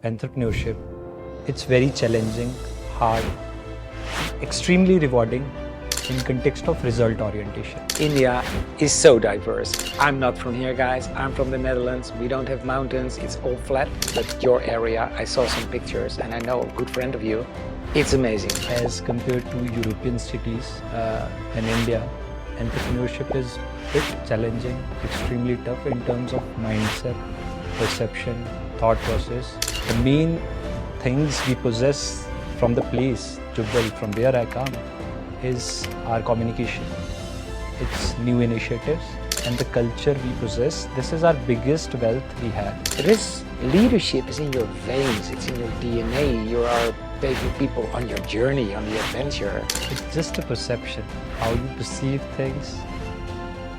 entrepreneurship, it's very challenging, hard, extremely rewarding in context of result orientation. India is so diverse. I'm not from here, guys. I'm from the Netherlands. We don't have mountains. It's all flat. But your area, I saw some pictures and I know a good friend of you. It's amazing. As compared to European cities and India, entrepreneurship is a bit challenging, extremely tough in terms of mindset, perception, thought process. The main things we possess from the place, Jubbal, from where I come, is our communication. It's new initiatives and the culture we possess. This is our biggest wealth we have. Leadership is in your veins. It's in your DNA. You are taking people on your journey, on the adventure. It's just a perception. How you perceive things,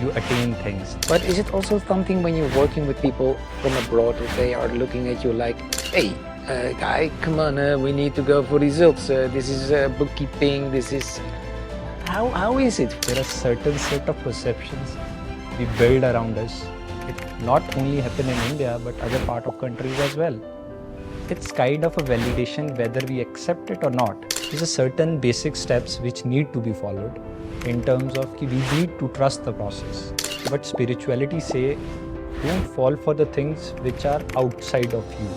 you attain things. But is it also something when you're working with people from abroad that they are looking at you like, hey, guy, come on, we need to go for results. This is bookkeeping. This is... How is it? There are certain set of perceptions we build around us. It not only happen in India, but other part of countries as well. It's kind of a validation whether we accept it or not. There's a certain basic steps which need to be followed in terms of we need to trust the process. But spirituality say, don't fall for the things which are outside of you.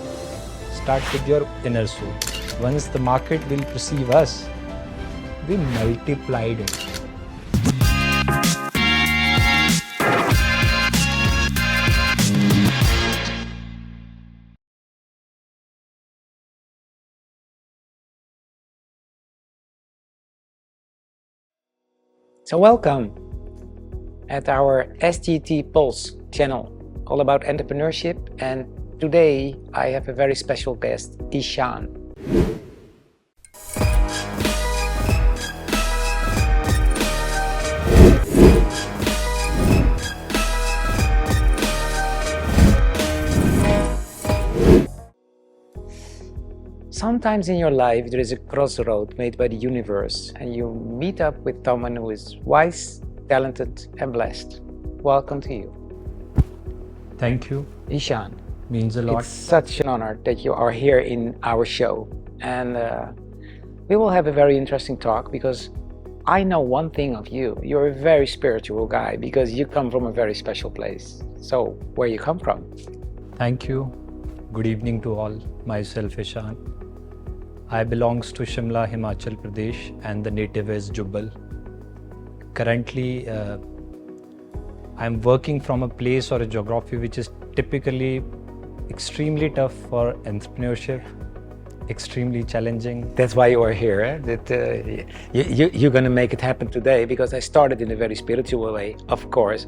Start with your inner soul. Once the market will perceive us, we multiplied it. So welcome at our SGT Pulse channel, all about entrepreneurship. And today I have a very special guest, Ishan. Sometimes in your life there is a crossroad made by the universe and you meet up with someone who is wise, talented and blessed. Welcome to you. Thank you. Ishan. Means a lot. It's such an honor that you are here in our show. And we will have a very interesting talk because I know one thing of you. You're a very spiritual guy because you come from a very special place. So where you come from? Thank you. Good evening to all. Myself Ishan. I belongs to Shimla, Himachal Pradesh and the native is Jubbal. Currently, I'm working from a place or a geography which is typically extremely tough for entrepreneurship, extremely challenging. That's why you are here. That you're going to make it happen today because I started in a very spiritual way. Of course,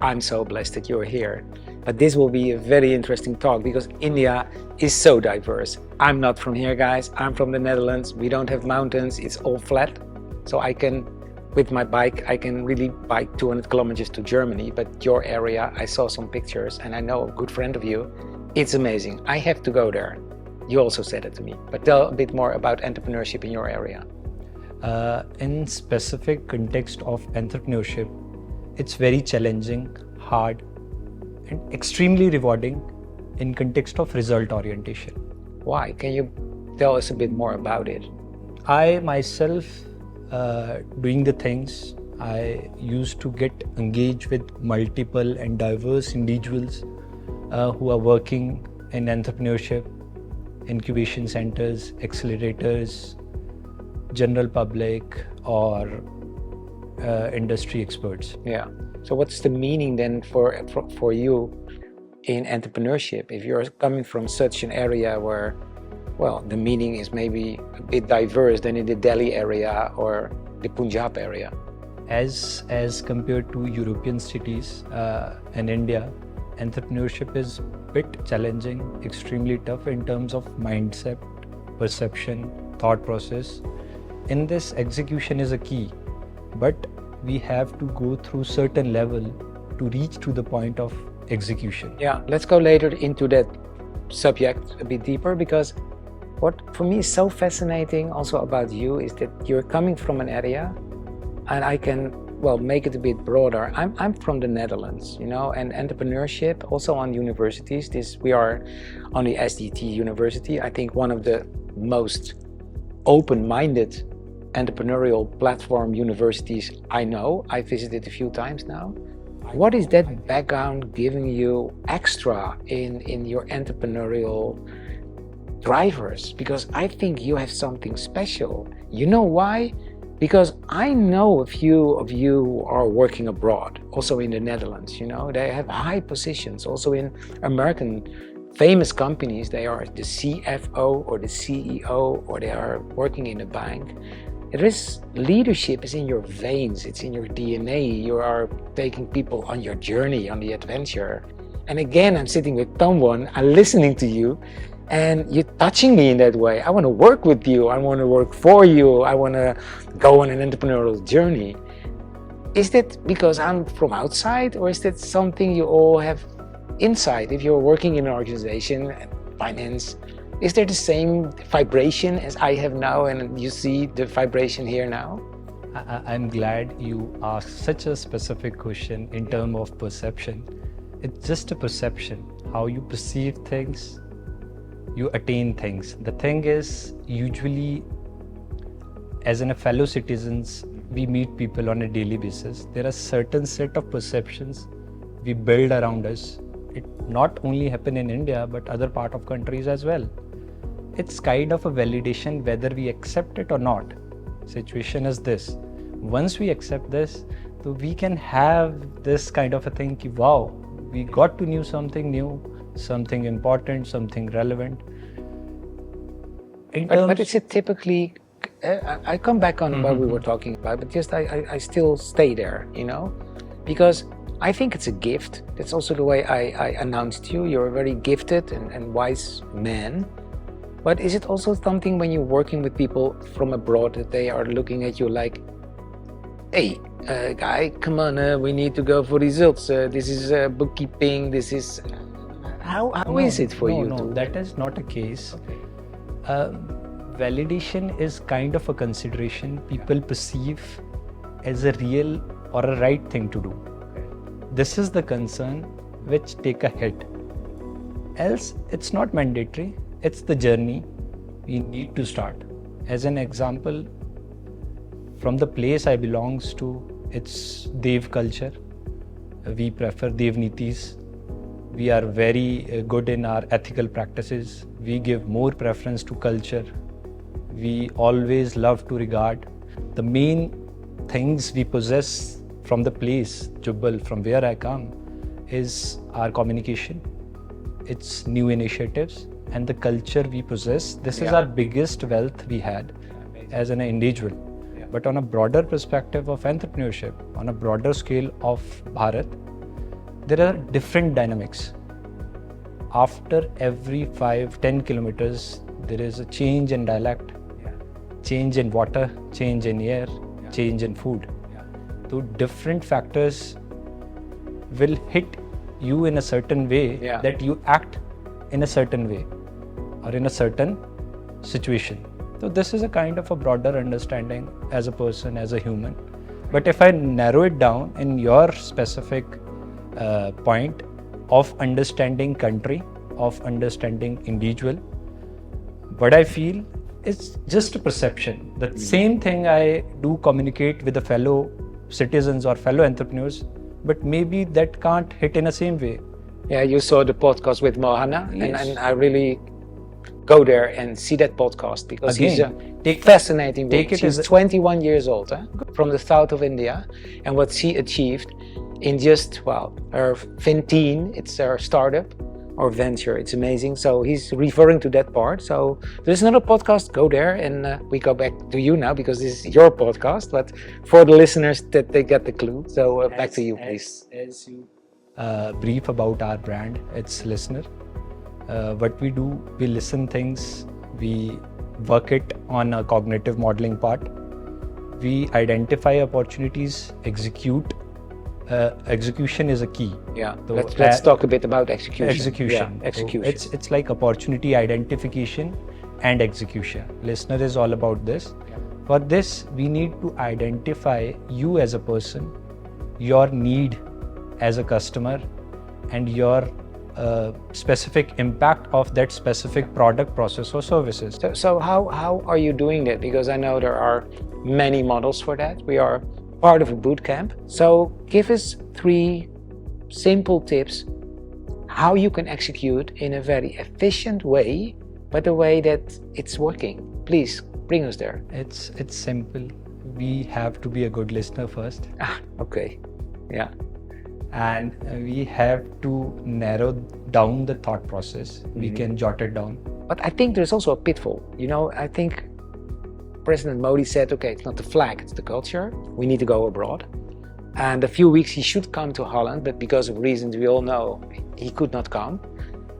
I'm so blessed that you're here. But this will be a very interesting talk because India is so diverse. I'm not from here, guys. I'm from the Netherlands. We don't have mountains. It's all flat. So I can, with my bike, I can really bike 200 kilometers to Germany. But your area, I saw some pictures and I know a good friend of you. It's amazing. I have to go there. You also said it to me. But tell a bit more about entrepreneurship in your area. In specific context of entrepreneurship, it's very challenging, hard, and extremely rewarding in context of result orientation. Why? Can you tell us a bit more about it? I myself, doing the things, I used to get engaged with multiple and diverse individuals who are working in entrepreneurship, incubation centers, accelerators, general public or industry experts. Yeah. So what's the meaning then for you in entrepreneurship? If you're coming from such an area where, well, the meaning is maybe a bit diverse than in the Delhi area or the Punjab area. As compared to European cities and India, entrepreneurship is a bit challenging, extremely tough in terms of mindset, perception, thought process. In this, execution is a key, but we have to go through certain level to reach to the point of execution. Yeah, let's go later into that subject a bit deeper because what for me is so fascinating also about you is that you're coming from an area and I can make it a bit broader. I'm from the Netherlands, and entrepreneurship also on universities. We are on the SGT University. I think one of the most open-minded entrepreneurial platform universities I know. I visited a few times now. What is that background giving you extra in your entrepreneurial drivers? Because I think you have something special. You know why? Because I know a few of you who are working abroad, also in the Netherlands, they have high positions, also in American famous companies. They are the CFO or the CEO, or they are working in a bank. Leadership is in your veins, it's in your DNA. You are taking people on your journey, on the adventure. And again, I'm sitting with someone, I'm listening to you, and you're touching me in that way. I want to work with you, I want to work for you, I want to go on an entrepreneurial journey. Is that because I'm from outside, or is that something you all have inside? If you're working in an organization, finance, is there the same vibration as I have now, and you see the vibration here now? I'm glad you asked such a specific question in terms of perception. It's just a perception. How you perceive things, you attain things. The thing is, usually, as in a fellow citizens, we meet people on a daily basis. There are certain set of perceptions we build around us. It not only happen in India, but other part of countries as well. It's kind of a validation whether we accept it or not. Situation is this. Once we accept this, so we can have this kind of a thing, wow, we got to know something new, something important, something relevant. But it's a typically, I come back on what we were talking about, but just I still stay there, because I think it's a gift. That's also the way I announced you. You're a very gifted and wise man. But is it also something when you're working with people from abroad that they are looking at you like, hey, guy, come on, we need to go for results. This is bookkeeping. This is... How is it for you? No, that is not a case. Validation is kind of a consideration people perceive as a real or a right thing to do. This is the concern which take a hit. Else, it's not mandatory. It's the journey we need to start. As an example, from the place I belongs to, it's Dev culture. We prefer Dev Nitis. We are very good in our ethical practices. We give more preference to culture. We always love to regard. The main things we possess from the place, Jubbal, from where I come, is our communication. It's new initiatives and the culture we possess. This is our biggest wealth we had as an individual. But on a broader perspective of entrepreneurship, on a broader scale of Bharat, there are different dynamics. After every 5-10 kilometers, there is a change in dialect, change in water, change in air, change in food. So different factors will hit you in a certain way that you act in a certain way or in a certain situation. So this is a kind of a broader understanding as a person, as a human. But if I narrow it down in your specific point of understanding country, of understanding individual, what I feel is just a perception. The same thing I do communicate with the fellow citizens or fellow entrepreneurs, but maybe that can't hit in the same way. Yeah, you saw the podcast with Mohana, and I really go there and see that podcast because he's a fascinating book. He's 21 years old, from the south of India, and what she achieved in just, her Finteen, it's her startup or venture. It's amazing. So he's referring to that part. So there's another podcast, go there, and we go back to you now because this is your podcast, but for the listeners that they get the clue. So back to you, please. As you brief about our brand, it's listener. What we do, we listen things, we work it on a cognitive modeling part. We identify opportunities, execute. Execution is a key. Yeah, so let's talk a bit about execution. Execution. So it's like opportunity identification and execution. Listener is all about this. For this, we need to identify you as a person, your need as a customer, and your specific impact of that specific product, process, or services. So how are you doing that? Because I know there are many models for that. We are part of a boot camp. So give us 3 simple tips how you can execute in a very efficient way, but a way that it's working. Please bring us there. It's simple. We have to be a good listener first. Okay. Yeah. And we have to narrow down the thought process. We can jot it down. But I think there's also a pitfall. I think President Modi said, okay, it's not the flag, it's the culture. We need to go abroad. And a few weeks he should come to Holland, but because of reasons we all know, he could not come.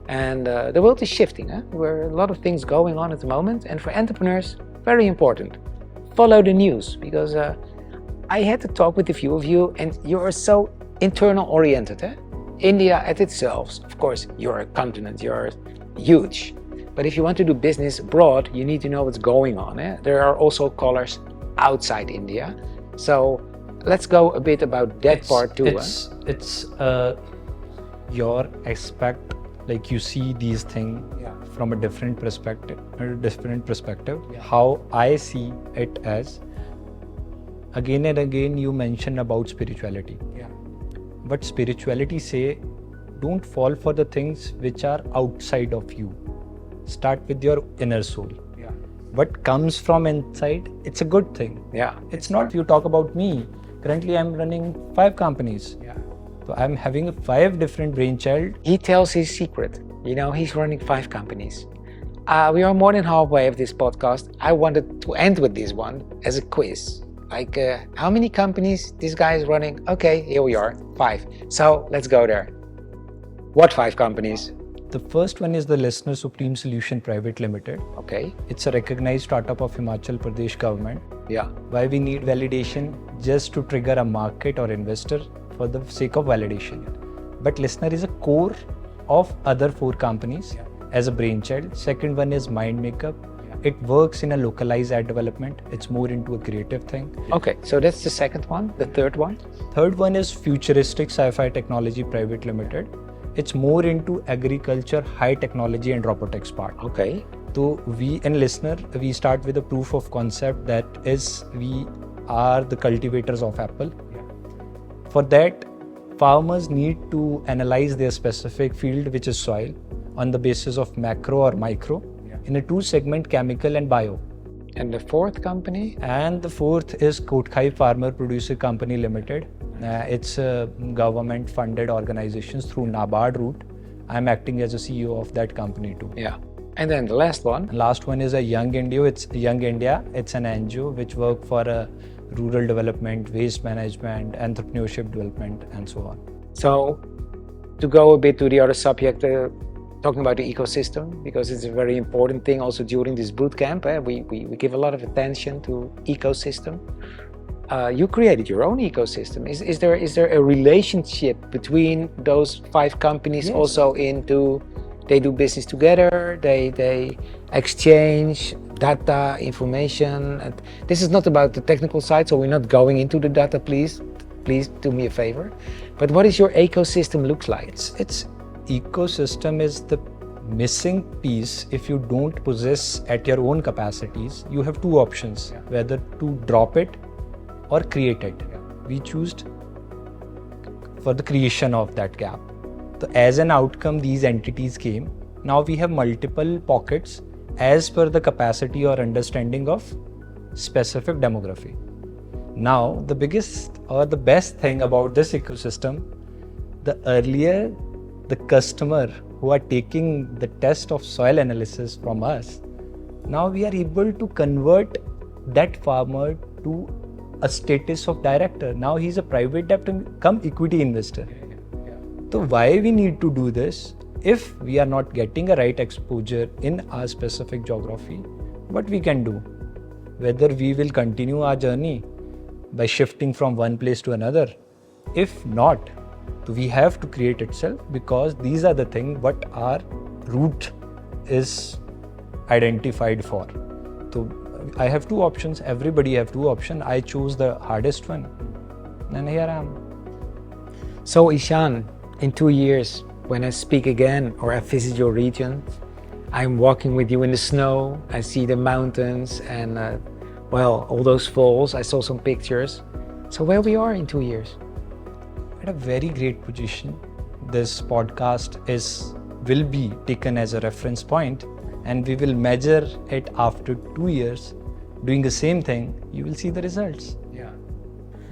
And the world is shifting. There are a lot of things going on at the moment. And for entrepreneurs, very important. Follow the news, because I had to talk with a few of you, and you are so internal oriented. India at itself, of course, you're a continent, you're huge. But if you want to do business abroad, you need to know what's going on. There are also callers outside India. So let's go a bit about that part too. It's your aspect, like you see these things from a different perspective. How I see it as, again and again you mention about spirituality. But spirituality say, don't fall for the things which are outside of you. Start with your inner soul. What comes from inside, it's a good thing. It's not, you talk about me. Currently I'm running 5 companies. So I'm having 5 different brainchild. He tells his secret. He's running 5 companies. We are more than halfway of this podcast. I wanted to end with this one as a quiz. Like, how many companies this guy is running? Okay, here we are, 5. So let's go there. What 5 companies? The first one is the Listener Supreme Solution Private Limited. Okay. It's a recognized startup of Himachal Pradesh government. Why we need validation? Just to trigger a market or investor for the sake of validation. But Listener is a core of other 4 companies as a brainchild. Second one is Mind Makeup. It works in a localized ad development. It's more into a creative thing. Okay, so that's the second one. The third one? Third one is Futuristic Sci-Fi Technology Private Limited. It's more into agriculture, high technology and robotics part. Okay. So we in Listener, we start with a proof of concept, that is, we are the cultivators of apple. For that, farmers need to analyze their specific field, which is soil, on the basis of macro or micro, in a 2 segment, chemical and bio. And the fourth company? And the fourth is Kotkai Farmer Producer Company Limited. It's a government funded organization through NABARD route. I'm acting as a CEO of that company too. And then the last one? Last one is a Young India. It's Young India. It's an NGO which work for rural development, waste management, entrepreneurship development, and so on. So to go a bit to the other subject, talking about the ecosystem, because it's a very important thing also during this boot camp. We give a lot of attention to ecosystem. You created your own ecosystem. Is there a relationship between those 5 companies? Yes. Also into, they do business together, they exchange data, information. And this is not about the technical side, so we're not going into the data, please do me a favor. But what is your ecosystem looks like? It's ecosystem is the missing piece. If you don't possess at your own capacities, you have 2 options, whether to drop it or create it. We choose for the creation of that gap. So as an outcome, these entities came. Now we have multiple pockets as per the capacity or understanding of specific demography. Now the biggest or the best thing about this ecosystem, the earlier the customer who are taking the test of soil analysis from us, now we are able to convert that farmer to a status of director. Now he's a private debt come equity investor. So why we need to do this? If we are not getting a right exposure in our specific geography, what we can do? Whether we will continue our journey by shifting from one place to another. If not, we have to create itself, because these are the things what our route is identified for. So I have two options. Everybody have two options. I chose the hardest one, and here I am. So Ishan, in 2 years, when I speak again or I visit your region, I'm walking with you in the snow. I see the mountains and all those falls. I saw some pictures. So where we are in 2 years? At a very great position. This podcast will be taken as a reference point, and we will measure it after 2 years doing the same thing. You will see the results. Yeah.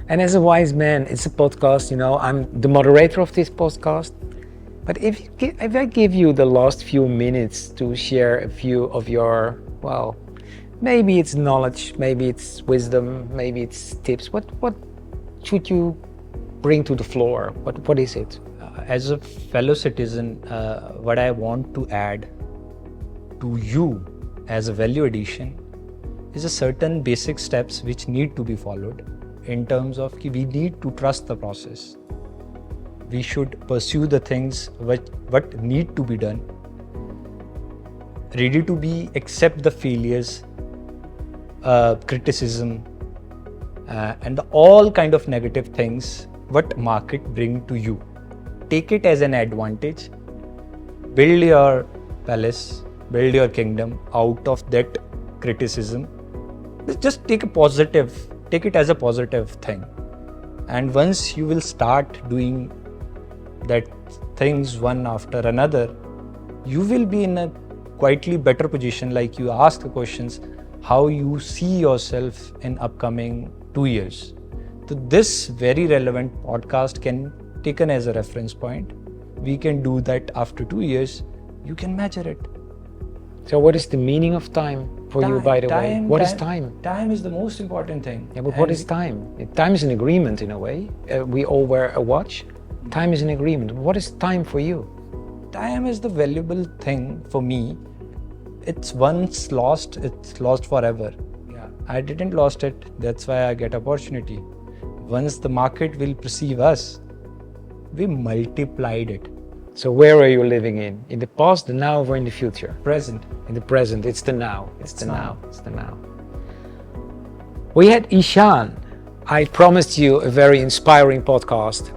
And as a wise man, it's a podcast, I'm the moderator of this podcast. But if I give you the last few minutes to share a few of your, maybe it's knowledge, maybe it's wisdom, maybe it's tips, what should you bring to the floor? What is it? As a fellow citizen, what I want to add to you as a value addition is a certain basic steps which need to be followed in terms of we need to trust the process. We should pursue the things what need to be done, ready to be accept the failures, criticism, and all kind of negative things what market bring to you. Take it as an advantage. Build your palace, build your kingdom out of that criticism. Just take it as a positive thing. And once you will start doing that things one after another, you will be in a quietly better position. Like you ask the questions, how you see yourself in upcoming 2 years. So this very relevant podcast can taken as a reference point. We can do that after 2 years. You can measure it. So what is the meaning of time for you, by the way? What is time? Time is the most important thing. Yeah, but what is time? Time is an agreement in a way. We all wear a watch. Time is an agreement. What is time for you? Time is the valuable thing for me. It's once lost, it's lost forever. Yeah. I didn't lost it. That's why I get opportunity. Once the market will perceive us, we multiplied it. So where are you living in? In the past, the now, or in the future? Present. In the present. It's the now. It's the now. It's the now. We had Ishan. I promised you a very inspiring podcast.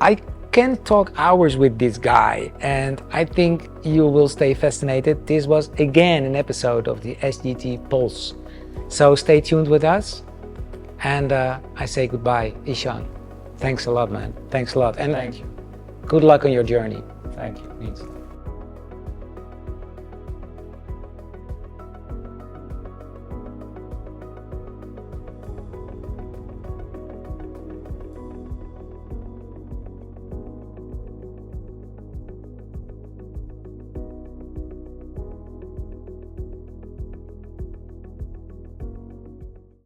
I can talk hours with this guy, and I think you will stay fascinated. This was again an episode of the SGT Pulse. So stay tuned with us. And I say goodbye, Ishan. Thanks a lot, man. Thanks a lot. And thank you. Good luck on your journey. Thank you. Please.